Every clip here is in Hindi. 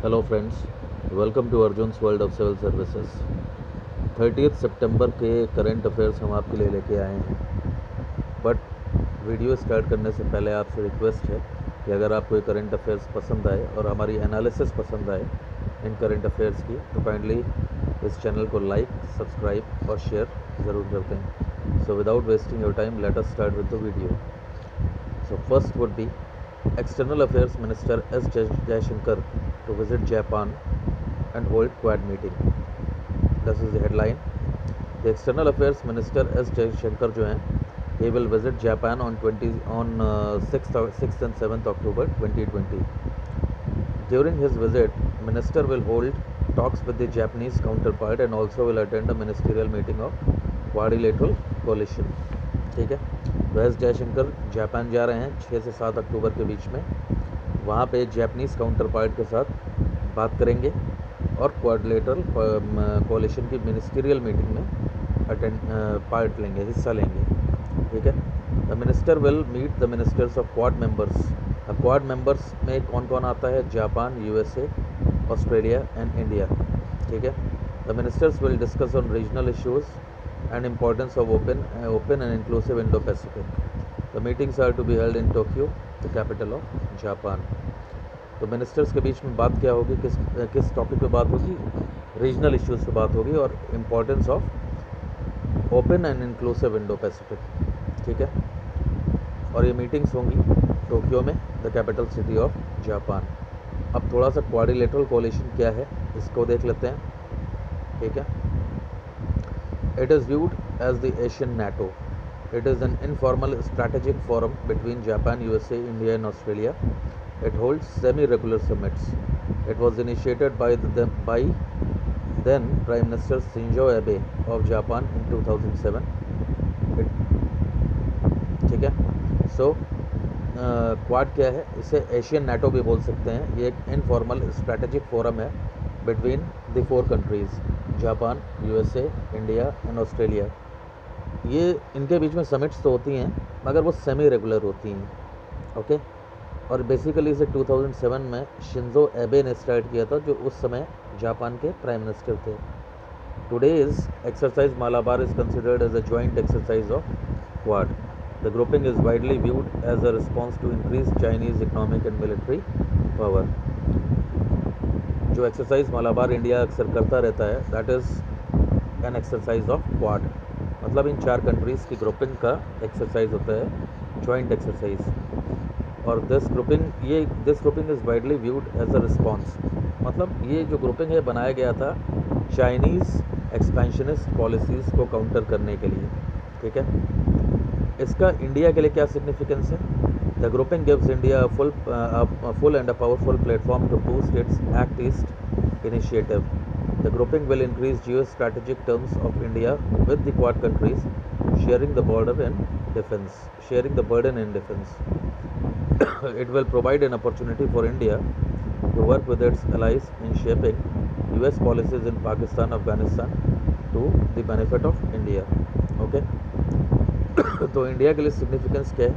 Hello friends, welcome to Arjun's world of civil services. 30 सितंबर के करंट अफेयर्स हम आपके लिए लेके आए हैं। बट वीडियो स्टार्ट करने से पहले आपसे रिक्वेस्ट है कि अगर आपको ये करंट अफेयर्स पसंद आए और हमारी एनालिसिस पसंद आए इन करंट अफेयर्स की, तो काइंडली इस चैनल को लाइक, सब्सक्राइब और शेयर ज़रूर कर दें। So without wasting your time, let us start with the video. So first would be External Affairs Minister S. Jaishankar to visit Japan and hold Quad meeting. This is the headline. The External Affairs Minister S. Jaishankar जो हैं, he will visit Japan on 6th and 7th October 2020. During his visit, Minister will hold talks with the Japanese counterpart and also will attend a ministerial meeting of Quadrilateral Coalition. ठीक है, तो एस जयशंकर जापान जा रहे हैं 6 से 7 अक्टूबर के बीच में। वहाँ पे जापानीज़ काउंटर पार्ट के साथ बात करेंगे और क्वाड्रिलेटरल कोalition की मिनिस्टीरियल मीटिंग में पार्ट लेंगे, हिस्सा लेंगे। ठीक है, the minister will meet the ministers of Quad members. अब क्वाड मेंबर्स में कौन कौन आता है? Japan, USA, Australia and India. ठीक है, the ministers will discuss on regional issues and importance of open and inclusive Indo-Pacific. The meetings are to be held in Tokyo, the capital of Japan. तो मिनिस्टर्स के बीच में बात क्या होगी, किस टॉपिक पे बात होगी? रीजनल इश्यूज़ पे बात होगी और importance of open and inclusive Indo Pacific. ठीक है, और ये मीटिंग्स होंगी टोक्यो में, the capital city of Japan. अब थोड़ा सा क्वाड्रिलेटरल कोalition क्या है इसको देख लेते हैं। ठीक है, it is viewed as the Asian NATO. It is an informal strategic forum between Japan, USA, India and Australia. It holds semi-regular summits. It was initiated by then Prime Minister Shinzo Abe of Japan in 2007. ठीक है, सो क्वाड क्या है? इसे एशियन नाटो भी बोल सकते हैं। ये एक इनफॉर्मल स्ट्रैटेजिक फोरम है between the 4 countries, Japan, USA, India and Australia. ये इनके बीच में समिट्स तो होती हैं मगर वो सेमी रेगुलर होती हैं। ओके, और बेसिकली इसे 2007 में शिंजो एबे ने स्टार्ट किया था, जो उस समय जापान के प्राइम मिनिस्टर थे। Today's exercise Malabar is considered as a joint exercise of Quad. The grouping is widely viewed as a response to increase Chinese economic and military power. जो एक्सरसाइज मालाबार इंडिया अक्सर करता रहता है, that is an exercise of Quad. मतलब इन 4 कंट्रीज़ की ग्रुपिंग का एक्सरसाइज होता है, जॉइंट एक्सरसाइज। और this grouping is widely viewed as a response. मतलब ये जो ग्रुपिंग है बनाया गया था चाइनीज़ एक्सपेंशनिस्ट पॉलिसीज़ को काउंटर करने के लिए। ठीक है, इसका इंडिया के लिए क्या सिग्निफिकेंस है? The grouping gives India a full and a powerful platform to boost its Act East initiative. The grouping will increase geostrategic terms of India with the Quad countries, sharing the burden in defense. It will provide an opportunity for India to work with its allies in shaping US policies in Pakistan, Afghanistan to the benefit of India. Okay? तो इंडिया के लिए सिग्निफिकेंस क्या है?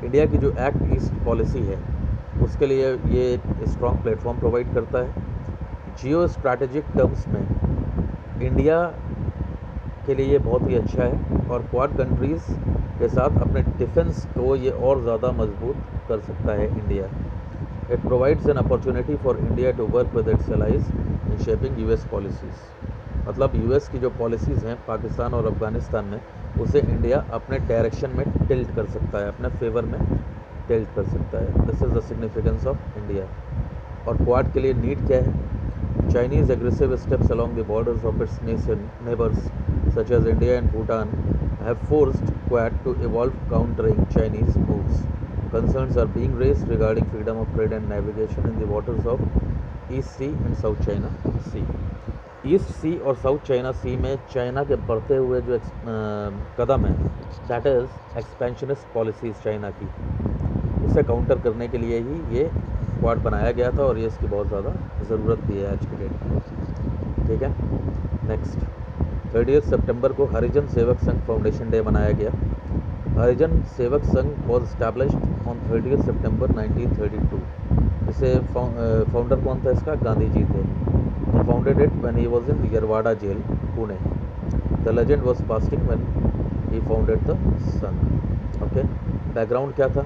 इंडिया की जो एक्ट ईस्ट पॉलिसी है उसके लिए ये एक स्ट्रॉन्ग प्लेटफॉर्म प्रोवाइड करता है। जियो स्ट्रैटेजिक टर्म्स में इंडिया के लिए ये बहुत ही अच्छा है और क्वाड कंट्रीज़ के साथ अपने डिफेंस को ये और ज़्यादा मजबूत कर सकता है India. It provides an opportunity for India to work with its allies in shaping US policies. मतलब यूएस की जो पॉलिसीज़ हैं पाकिस्तान और अफगानिस्तान में, उसे इंडिया अपने डायरेक्शन में टिल्ट कर सकता है, अपने फेवर में टिल्ट कर सकता है। This is the significance of India. और क्वाड के लिए नीड क्या है? Chinese aggressive steps along the borders of its neighbours such as India and Bhutan have forced Quad to evolve countering Chinese moves. Concerns are being raised regarding freedom of trade and navigation in the waters of East Sea and South China Sea. East Sea और साउथ चाइना सी में चाइना के बढ़ते हुए जो कदम है, that is expansionist policies China की, उसे काउंटर करने के लिए ही ये क्वाड बनाया गया था और ये इसकी बहुत ज़्यादा ज़रूरत भी है आज की डेट में। ठीक है, नेक्स्ट 30 सितंबर को हरिजन सेवक संघ फाउंडेशन डे मनाया गया। हरिजन सेवक संघ was established on 30th September 1932. इसे फाउंडर कौन था इसका? गांधी जी थे। He founded it when he was in Yerwada jail, Pune. The legend was fasting when he founded the sun. Okay. Background क्या था?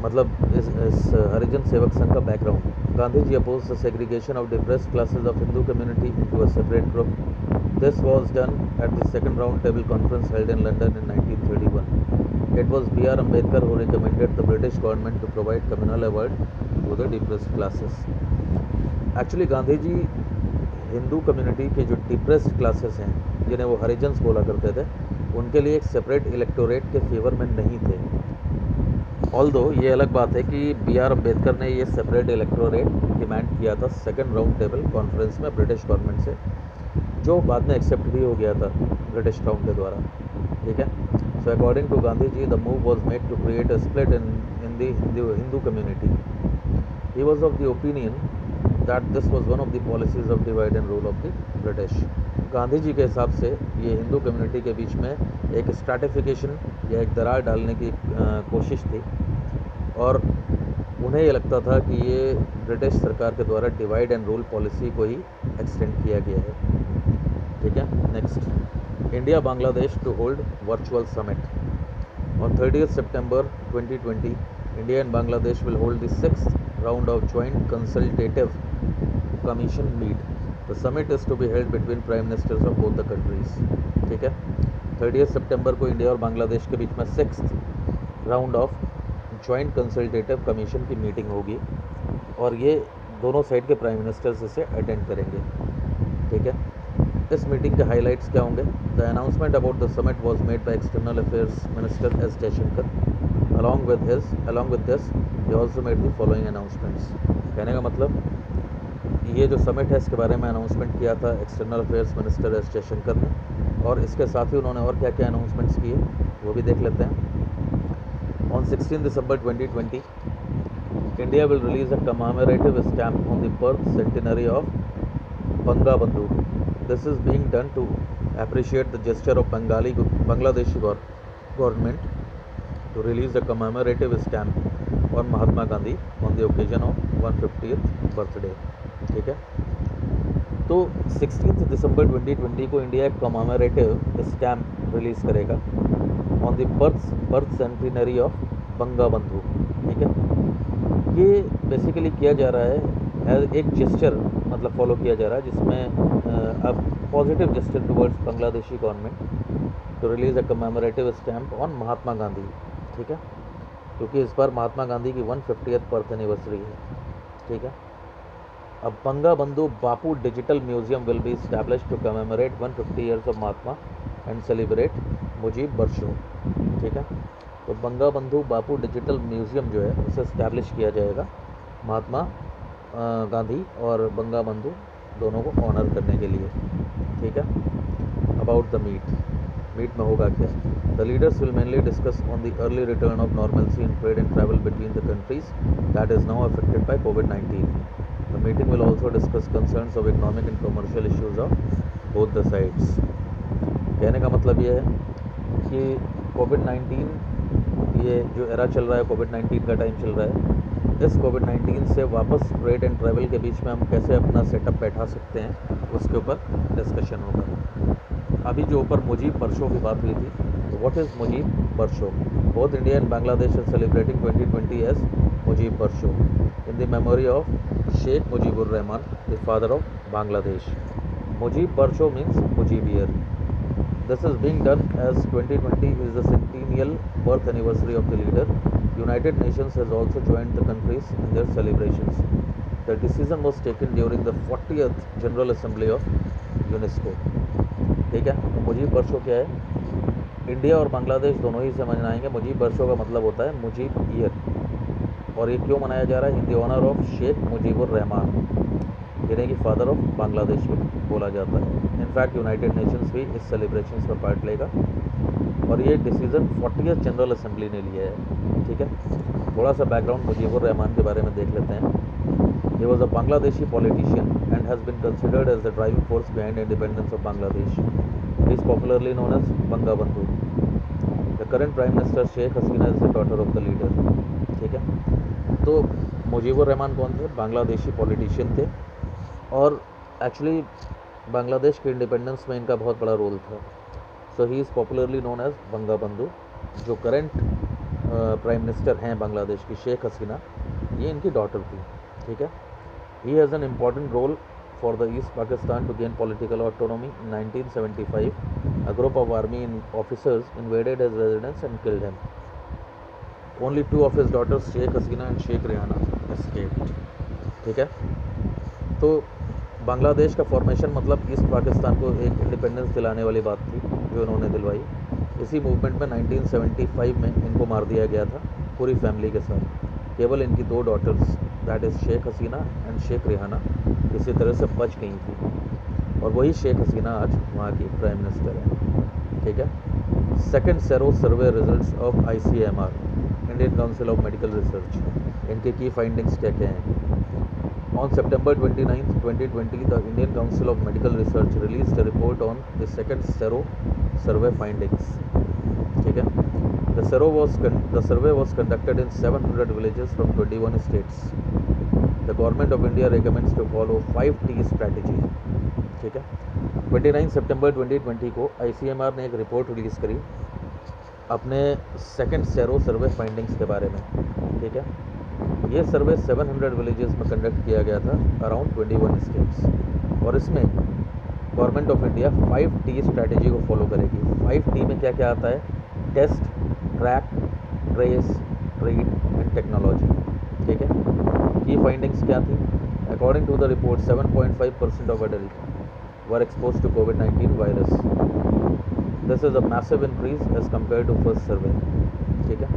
मतलब इस हरिजन सेवक संघ का background, Gandhi ji oppose the segregation of depressed classes of Hindu community into a separate group. This was done at the second round table conference held in London in 1931. It was B.R. Ambedkar who recommended the British government to provide communal award to the depressed classes. Actually Gandhi ji Hindu community के जो डिप्रेस्ड क्लासेस हैं, जिन्हें वो हरिजन्स बोला करते थे, उनके लिए एक सेपरेट इलेक्टोरेट के फेवर में नहीं थे. ऑल्दो ये अलग बात है कि बी आर अम्बेडकर ने ये सेपरेट इलेक्टोरेट डिमांड किया था सेकंड राउंड टेबल कॉन्फ्रेंस में ब्रिटिश गवर्नमेंट से, जो बाद में एक्सेप्ट भी हो गया था ब्रिटिश क्राउन के द्वारा. ठीक है. So according to Gandhi ji the move was made to create a split in the Hindu community. He was of the opinion that this was one of the policies of divide and rule of the British. Gandhi ji के हिसाब से ये हिंदू कम्युनिटी के बीच में एक स्ट्रैटिफिकेशन या एक दरार डालने की कोशिश थी, और उन्हें ये लगता था कि ये ब्रिटिश सरकार के द्वारा डिवाइड एंड रूल पॉलिसी को ही एक्सटेंड किया गया है. ठीक है. Next, India Bangladesh to hold virtual summit. On 30th September 2020, India and Bangladesh will hold the 6th round of joint consultative commission meet. The summit is to be held between prime ministers of both the countries. ठीक है. 30th September को इंडिया और बांग्लादेश के बीच में 6th round of joint consultative commission की मीटिंग होगी, और ये दोनों साइड के प्राइम मिनिस्टर्स इसे अटेंड करेंगे. ठीक है. इस मीटिंग के हाइलाइट्स क्या होंगे? The announcement about the summit was made by external affairs minister S Jaishankar. Along with this he also made the following announcements. कहने का मतलब, ये जो समिट है इसके बारे में अनाउंसमेंट किया था external affairs minister S Jaishankar ने, और इसके साथ ही उन्होंने और क्या क्या अनाउंसमेंट्स किए वो भी देख लेते हैं. On 16 December 2020, India will release a commemorative stamp on the birth centenary of Bangabandhu. This is being done to appreciate the gesture of Bangladeshi government to release a commemorative stamp on Mahatma Gandhi on the occasion of 150th birthday. ठीक है. तो 16 दिसंबर 2020 को इंडिया एक कमेमोरेटिव स्टैम्प रिलीज़ करेगा on the birth centenary of Bangabandhu. ठीक है. ये बेसिकली किया जा रहा है एज एक जेस्चर, मतलब फॉलो किया जा रहा है, जिसमें अब positive gesture towards Bangladeshi government to release a commemorative stamp on Mahatma Gandhi. ठीक है. क्योंकि इस बार महात्मा गांधी की 150th बर्थ एनिवर्सरी है. ठीक है. अब Bangabandhu Bapu digital museum will be established to commemorate 150 years of Mahatma and celebrate Mujib बरसों. ठीक है. तो बंगाबंधु बापू डिजिटल म्यूजियम जो है उसे एस्टैब्लिश किया जाएगा महात्मा गांधी और बंगाबंधु दोनों को ऑनर करने के लिए. ठीक है. अबाउट द मीट में होगा क्या? The leaders will mainly discuss on the early return of normalcy in trade and travel between the countries that is now affected by COVID-19. The meeting will also discuss concerns of economic and commercial issues of both the sides. कहने का मतलब ये है कि COVID-19, ये जो एरा चल रहा है, COVID-19 का टाइम चल रहा है, इस COVID-19 से वापस ट्रेड एंड ट्रैवल के बीच में हम कैसे अपना सेटअप बैठा सकते हैं, उसके ऊपर डिस्कशन होगा. अभी जो ऊपर मुजीब बरसों की बात हुई थी, तो what is Mujib Borsho? Both India and Bangladesh are celebrating 2020 as Mujib Borsho in the memory of Sheikh Mujibur Rahman, the father of Bangladesh. Mujib Barsho means Mujib year. This is being done as 2020 is the centennial birth anniversary of the leader. United Nations has also joined the countries in their celebrations. The decision was taken during the 40th General Assembly of UNESCO. ठीक है. तो मुजीब बरसों क्या है? इंडिया और बांग्लादेश दोनों ही से मनाएंगे. मुजीब बरसों का मतलब होता है मुजीब ईयर, और ये क्यों मनाया जा रहा है? In the honour of Sheikh Mujibur Rahman, जिन्हें कि फादर ऑफ बांग्लादेश भी बोला जाता है. इनफैक्ट यूनाइटेड नेशंस भी इस सेलिब्रेशंस में पार्ट लेगा, और ये डिसीज़न 40th जनरल असेंबली ने लिया है. ठीक है. थोड़ा सा बैकग्राउंड मुजीबुर रहमान के बारे में देख लेते हैं. He was a Bangladeshi politician and has been considered as the driving force behind independence of Bangladesh. He is popularly known as Bangabandhu. The current prime minister Sheikh Hasina is the daughter of the leader. ठीक है. तो मुजीबुर रहमान कौन थे? बांग्लादेशी पॉलिटिशियन थे, और एक्चुअली बांग्लादेश के इंडिपेंडेंस में इनका बहुत बड़ा रोल था। So he is popularly known as Bangabandhu. जो करंट प्राइम मिनिस्टर हैं बांग्लादेश की, शेख हसीना, ये इनकी डॉटर थी, ठीक है। He has an important role for the East Pakistan to gain political autonomy. In 1975, a group of army officers invaded his residence and killed him. Only two of his daughters, Sheikh Hasina and Sheikh Rehana, escaped. ठीक है। तो बांग्लादेश का फॉर्मेशन मतलब ईस्ट पाकिस्तान को एक इंडिपेंडेंस दिलाने वाली बात थी जो इन्होंने दिलवाई। इसी मूवमेंट में 1975 में इनको मार दिया गया था पूरी फैमिली के साथ। केवल इनकी दो daughters, that is Sheikh Hasina and Sheikh Rehana, किसी तरह से बच गई थी, और वही शेख हसीना आज वहाँ की प्राइम मिनिस्टर है, ठीक है। Second sero survey results of ICMR, Indian Council of Medical Research, इनके की फाइंडिंग्स क्या क्या हैं? On September 29, 2020, the Indian Council of Medical Research released a report on the second Sero survey findings. ठीक है। The survey was conducted in 700 villages from 21 states. The government of India recommends to follow 5T strategy. ठीक है। 29 सितंबर 2020 को ICMR ने एक रिपोर्ट रिलीज़ करी अपने सेकंड सेरो सर्वे फाइंडिंग्स के बारे में, ठीक है। ये सर्वे 700 विलेजेस में कंडक्ट किया गया था अराउंड 21 स्टेट्स, और इसमें government of India 5T strategy को फॉलो करेगी। 5T में क्या क्या आता है? Test, track, trace, treat and technology, ठीक है। की फाइंडिंग्स क्या थी? According to the report 7.5% of adult were expose to कोविड-19 virus. This is a massive increase as compare to first survey, ठीक है।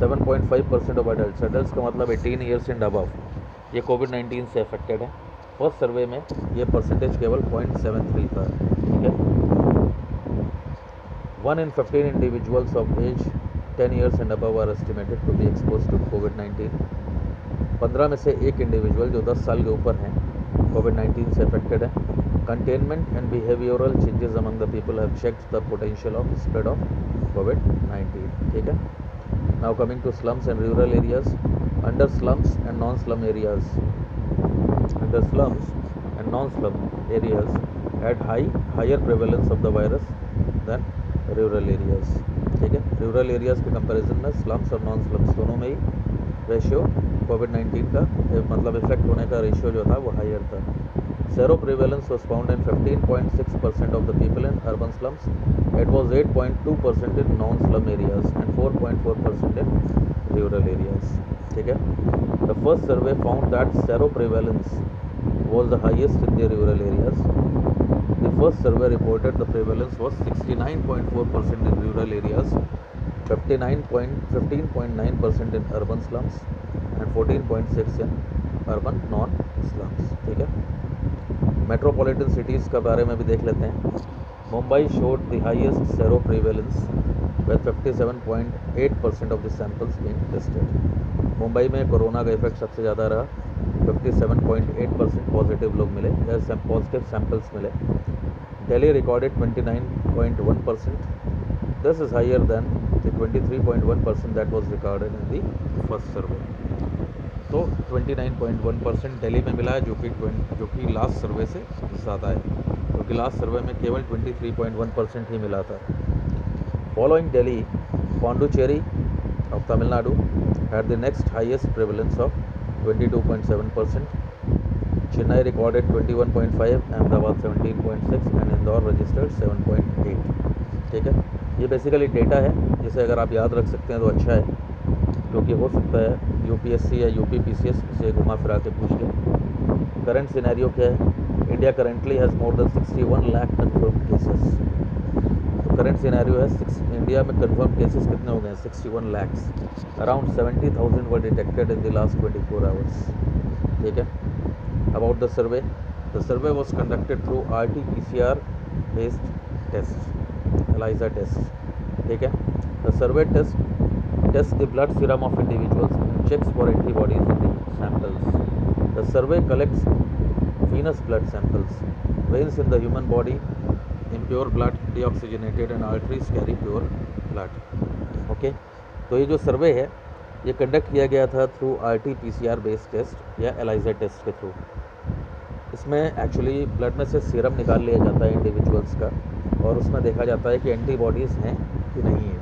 7.5% ऑफ एडल्ट्स का मतलब 18 ईयर्स एंड अबव, ये कोविड-19 से अफेक्टेड है। फर्स्ट सर्वे में ये परसेंटेज केवल 0.73 था, ठीक है। 1 in 15 individuals of age 10 years and above are estimated to be expose to कोविड-19। 15 में से एक इंडिविजुअल जो 10 साल के ऊपर हैं कोविड-19 से अफेक्टेड है। Containment and behavioural changes among the people have checked the potential of spread of कोविड-19, ठीक है। Now coming to slums and rural areas. Under slums and non-slum areas, under slums and non-slum areas had higher prevalence of the virus than rural areas, ठीक है। रूरल एरियाज़ के कंपैरिजन में स्लम्स और नॉन स्लम्स दोनों में ही रेशियो कोविड-19 का मतलब इफेक्ट होने का रेशियो जो था वो हायर था। Sero prevalence was found in 15.6% of the people in urban slums. It was 8.2% in non-slum areas and 4.4% in rural areas, ठीक है। The first survey found that sero prevalence was the highest in the rural areas. The first survey reported the prevalence was 69.4% in rural areas, 15.9% in urban slums and 14.6% in urban non-slums, ठीक है। मेट्रोपॉलिटन सिटीज़ के बारे में भी देख लेते हैं। Mumbai showed the highest sero prevalence with 57.8% of the samples being tested. Mumbai में कोरोना का इफेक्ट सबसे ज़्यादा रहा, 57.8% पॉजिटिव लोग मिले या पॉजिटिव सैंपल्स मिले। Delhi recorded 29.1%, this is higher than the 23.1% that was recorded in the first survey. तो 29.1% दिल्ली में मिला है, जो कि लास्ट सर्वे से ज़्यादा है, क्योंकि लास्ट सर्वे में केवल 23.1% ही मिला था। Following Delhi, Pondicherry of Tamil Nadu had the next highest prevalence of 22.7%, Chennai recorded 21.5, Ahmedabad 17.6 and Indore registered 7.8, ठीक है। ये बेसिकली डेटा है जिसे अगर आप याद रख सकते हैं तो अच्छा है, क्योंकि हो सकता है UPSC या UPPCS से घुमा फिरा के पूछ ले। करंट सिनेरियो क्या है? India currently has more than 61 lakh confirmed cases. तो करंट सिनेरियो है इंडिया में कन्फर्म केसेस कितने हो गए? 61 lakhs. Around 70,000 were detected in the last 24 hours, ठीक है। About the survey was conducted through RT-PCR based test, ELISA test, ठीक है। The survey tests the blood serum of individuals and checks for antibodies in the samples. The survey collects venous blood samples. Veins in the human body, impure blood, deoxygenated and arteries carry pure blood. Okay, तो ये जो सर्वे है ये कंडक्ट किया गया था थ्रू RT-PCR बेस्ड टेस्ट या एलाइजा टेस्ट के थ्रू। इसमें एक्चुअली ब्लड में से सीरम निकाल लिया जाता है इंडिविजुअल्स का, और उसमें देखा जाता है कि एंटीबॉडीज़ हैं कि नहीं है,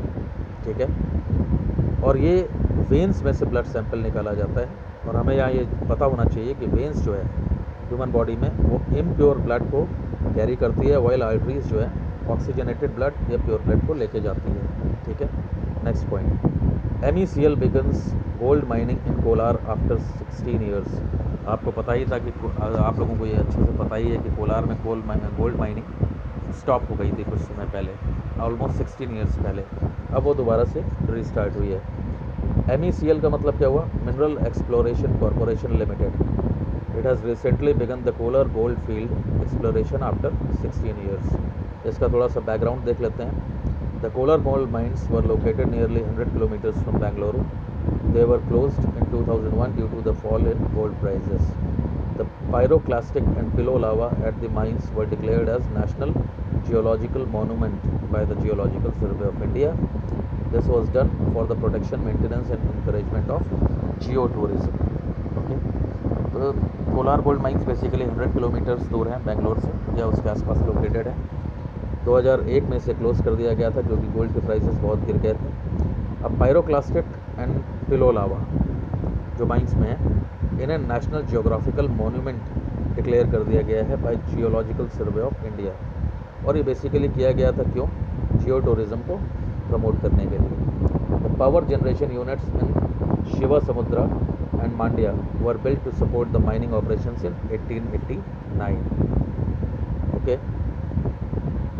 ठीक है। और ये वेन्स में से ब्लड सैंपल निकाला जाता है, और हमें यहाँ ये पता होना चाहिए कि वेन्स जो है ह्यूमन बॉडी में वो इम्प्योर ब्लड को कैरी करती है, वाइल आर्टरीज जो है ऑक्सीजनेटेड ब्लड या प्योर ब्लड को लेके जाती है, ठीक है। Next point, MECL begins gold mining इन कोलार आफ्टर 16 ईयर्स। आपको पता ही था कि आप लोगों को ये अच्छे से पता ही है कि कोलार में गोल्ड माइनिंग स्टॉप हो गई थी कुछ समय पहले, ऑलमोस्ट 16 ईयर्स पहले। अब वो दोबारा से रीस्टार्ट हुई है। MECL का मतलब क्या हुआ? Mineral exploration corporation limited. It has recently begun the Kolar gold field exploration after 16 years. इसका थोड़ा सा बैकग्राउंड देख लेते हैं। The Kolar gold mines were located nearly 100 kilometers from Bangalore. They were closed in 2001 due to the fall in gold prices. The pyroclastic and pillow lava at the mines were declared as National Geological Monument by the Geological Survey of India. This was done for the protection, maintenance and encouragement of geotourism. Okay. तो Kolar gold mines basically 100 kilometres दूर हैं बेंगलोर से या उसके आसपास लोकेटेड है। 2001 में इसे क्लोज कर दिया गया था क्योंकि गोल्ड के प्राइसेस बहुत गिर गए थे। अब पायरोक्लास्टिक एंड पिलो लावा जो माइंस में है, इन्हें नेशनल जियोग्राफिकल मॉन्यूमेंट डिक्लेयर कर दिया गया है by geological survey of India. और ये बेसिकली किया गया था क्यों? जियो टूरिज़्म को प्रमोट करने के लिए। The power generation units in Shiva Samudra and Mandya were built to support the mining operations in 1889। Okay,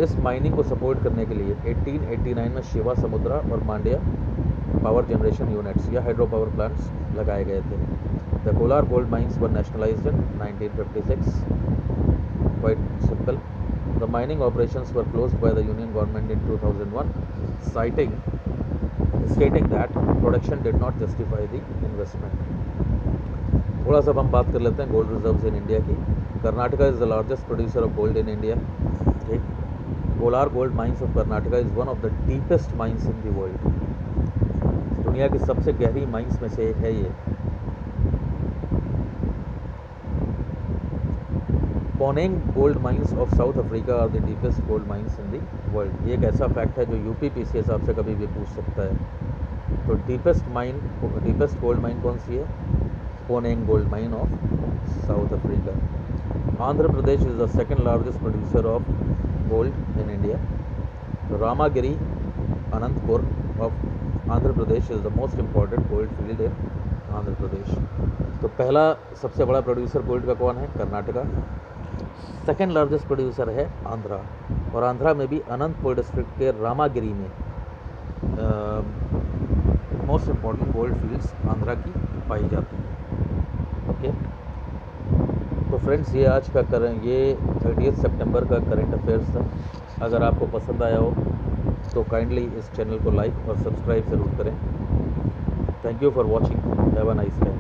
इस माइनिंग को सपोर्ट करने के लिए 1889 में शिवा समुद्रा और मांड्या पावर जनरेशन यूनिट्स या हाइड्रो पावर प्लांट्स लगाए गए थे। The Kolar gold mines were nationalised in 1956। Quite simple. The mining operations were closed by the union government in 2001, stating that production did not justify the investment. थोड़ा सा हम बात कर लेते हैं गोल्ड रिजर्व्स इन इंडिया की। Karnataka is the largest producer of gold in India. ठीक, Kolar gold mines of Karnataka is one of the deepest mines in the world. दुनिया की सबसे गहरी माइंस में से एक है ये। Poneng gold mines of South Africa are the deepest gold mines in the world. ये एक ऐसा फैक्ट है जो यूपी के हिसाब से कभी भी पूछ सकता है। तो डीपेस्ट गोल्ड माइन कौन सी है? Poneng gold mine of South Africa. Andhra Pradesh is the second largest producer of gold in India. Ramagiri Anantapur of Andhra Pradesh is the most important gold field in Andhra Pradesh. तो पहला सबसे बड़ा प्रोड्यूसर गोल्ड का कौन है? कर्नाटका। सेकेंड लार्जेस्ट प्रोड्यूसर है आंध्रा, और आंध्रा में भी अनंतपुर डिस्ट्रिक्ट के रामागिरी में most important gold fields Andhra की पाई जाती हैं। ओके, तो फ्रेंड्स ये आज का ये 30 सितंबर का करंट अफेयर्स था। अगर आपको पसंद आया हो तो काइंडली इस चैनल को लाइक और सब्सक्राइब ज़रूर करें। Thank you for watching. Have a nice time.